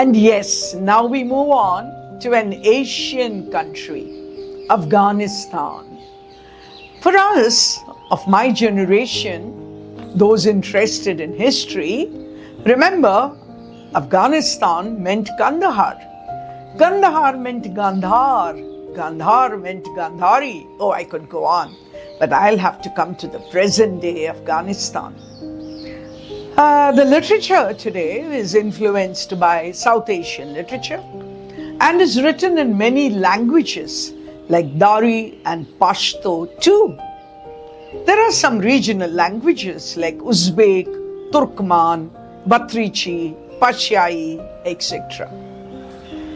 And yes, now we move on to an Asian country, Afghanistan. For us, of my generation, those interested in history, remember, Afghanistan meant Kandahar. Kandahar meant Gandhar. Gandhar meant Gandhari. Oh, I could go on, but I'll have to come to the present day Afghanistan. The literature today is influenced by South Asian literature and is written in many languages like Dari and Pashto too. There are some regional languages like Uzbek, Turkmen, Batrichi, Pashai, etc.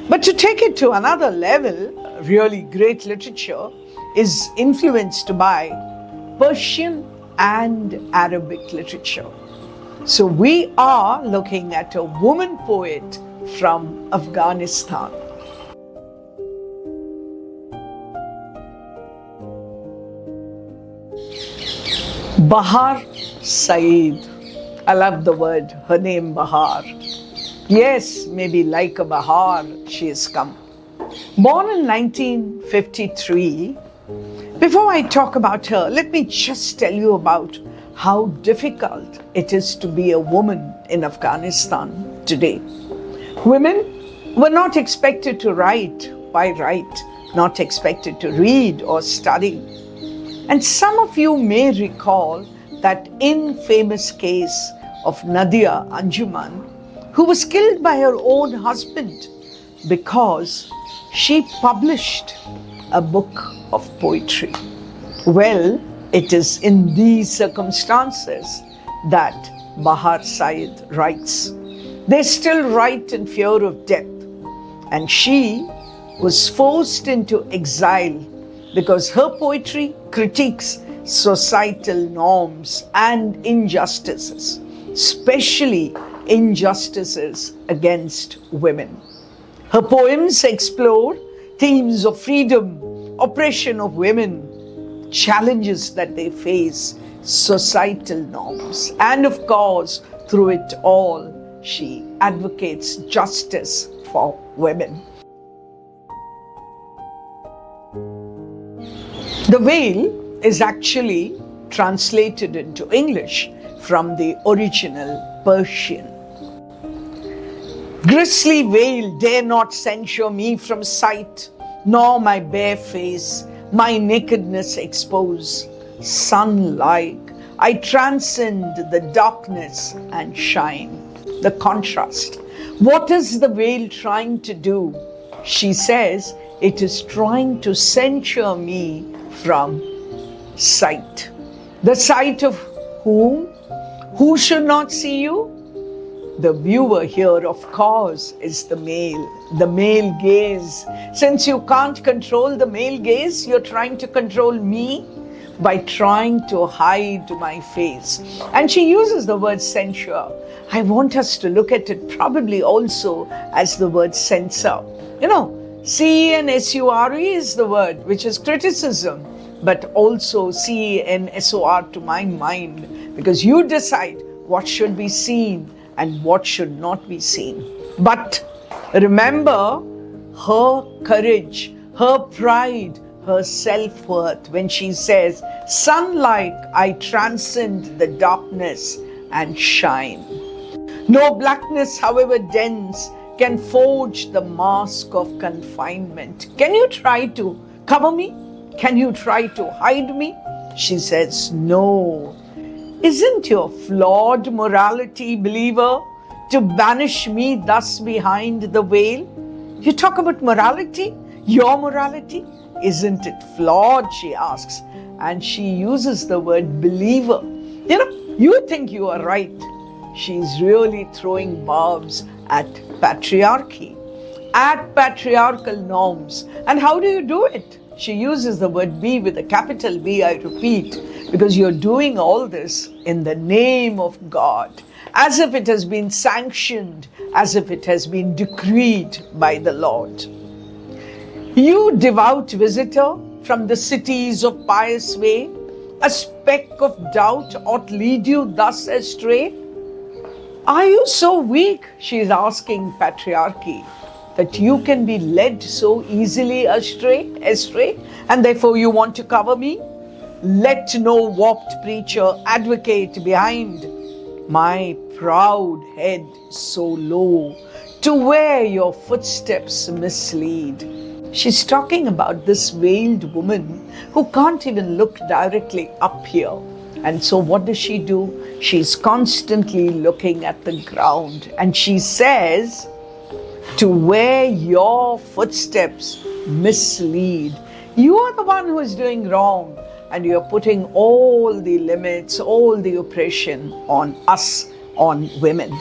But to take it to another level, really great literature is influenced by Persian and Arabic literature. So we are looking at a woman poet from Afghanistan. Bahar Saied. I love the word, her name Bahar. Yes, maybe like a Bahar, she has come. Born in 1953, before I talk about her, let me just tell you about how difficult it is to be a woman in Afghanistan today. Women were not expected to write by right, not expected to read or study. And some of you may recall that infamous case of Nadia Anjuman, who was killed by her own husband because she published a book of poetry. Well, it is in these circumstances that Bahar Saied writes. They still write in fear of death, and she was forced into exile because her poetry critiques societal norms and injustices, especially injustices against women. Her poems explore themes of freedom, oppression of women, challenges that they face, societal norms, and of course, through it all, she advocates justice for women. The Veil is actually translated into English from the original Persian. Grisly veil dare not censure me from sight, nor my bare face, my nakedness expose. Sun-like, I transcend the darkness and shine. The contrast. What is the veil trying to do? She says it is trying to censure me from sight. The sight of whom? Who should not see you? The viewer here, of course, is the male gaze. Since you can't control the male gaze, you're trying to control me by trying to hide my face. And she uses the word censure. I want us to look at it probably also as the word censor. You know, C-E-N-S-U-R-E is the word, which is criticism, but also C-E-N-S-O-R to my mind, because you decide what should be seen and what should not be seen. But remember her courage, her pride, her self-worth when she says, sun-like I transcend the darkness and shine. No blackness, however dense, can forge the mask of confinement. Can you try to cover me? Can you try to hide me? She says, no. Isn't your flawed morality, believer, to banish me thus behind the veil? You talk about morality, your morality. Isn't it flawed, she asks. And she uses the word believer. You know, you think you are right. She's really throwing barbs at patriarchy, at patriarchal norms. And how do you do it? She uses the word be with a capital B, I repeat, because you're doing all this in the name of God, as if it has been sanctioned, as if it has been decreed by the Lord. You devout visitor from the cities of pious way, a speck of doubt ought lead you thus astray? Are you so weak, she is asking patriarchy, that you can be led so easily astray, and therefore you want to cover me? Let no warped preacher advocate behind my proud head so low, to where your footsteps mislead. She's talking about this veiled woman who can't even look directly up here. And so what does she do? She's constantly looking at the ground, and she says, to where your footsteps mislead. You are the one who is doing wrong, and you're putting all the limits, all the oppression on us, on women.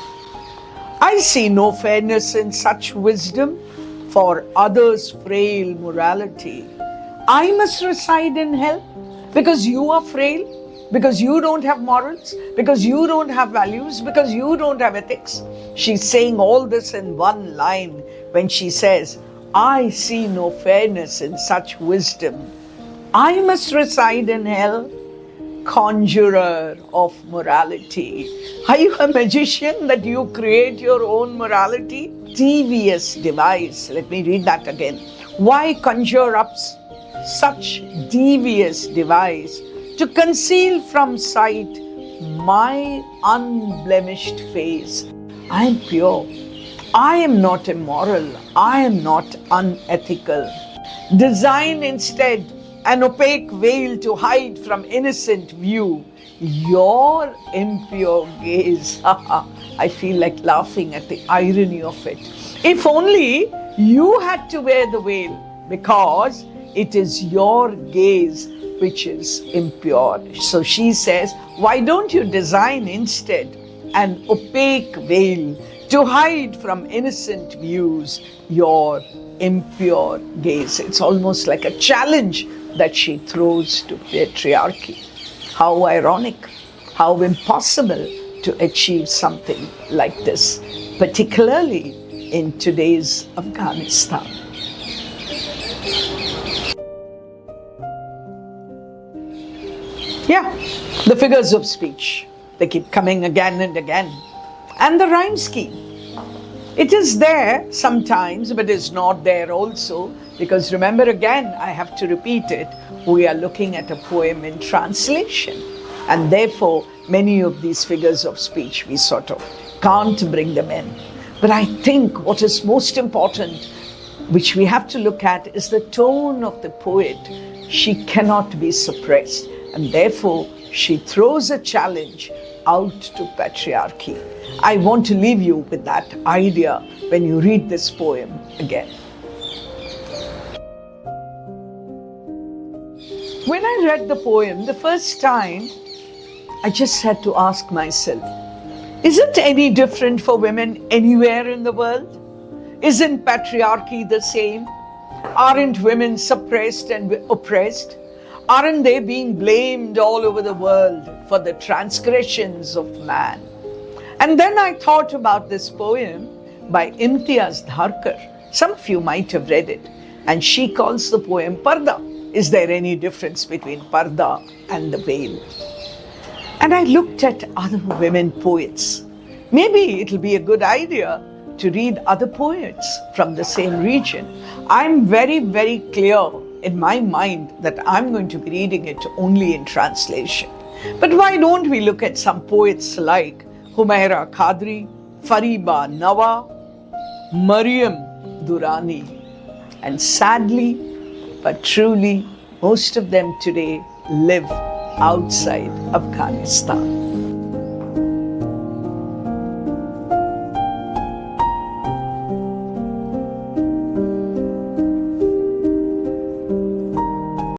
I see no fairness in such wisdom for others' frail morality. I must reside in hell because you are frail, because you don't have morals, because you don't have values, because you don't have ethics. She's saying all this in one line when she says, I see no fairness in such wisdom. I must reside in hell. Conjurer of morality. Are you a magician that you create your own morality? Devious device. Let me read that again. Why conjure up such devious device to conceal from sight my unblemished face? I am pure. I am not immoral. I am not unethical. Design instead an opaque veil to hide from innocent view your impure gaze. I feel like laughing at the irony of it. If only you had to wear the veil, because it is your gaze which is impure. So she says, why don't you design instead an opaque veil to hide from innocent views your impure gaze? It's almost like a challenge that she throws to patriarchy. How ironic, how impossible to achieve something like this, particularly in today's Afghanistan. Yeah, the figures of speech, they keep coming again and again. And the rhyme scheme. It is there sometimes, but it's not there also, because remember again, I have to repeat it, we are looking at a poem in translation, and therefore many of these figures of speech we sort of can't bring them in. But I think what is most important, which we have to look at, is the tone of the poet. She cannot be suppressed, and therefore she throws a challenge out to patriarchy. I want to leave you with that idea when you read this poem again. When I read the poem the first time, I just had to ask myself, is it any different for women anywhere in the world? Isn't patriarchy the same? Aren't women suppressed and oppressed? Aren't they being blamed all over the world for the transgressions of man? And then I thought about this poem by Imtiaz Dharkar. Some of you might have read it. And she calls the poem Parda. Is there any difference between Parda and the veil? And I looked at other women poets. Maybe it'll be a good idea to read other poets from the same region. I'm very, very clear in my mind that I'm going to be reading it only in translation. But why don't we look at some poets like Humaira Qadri, Fariba Nawa, Maryam Durrani. And sadly, but truly, most of them today live outside Afghanistan.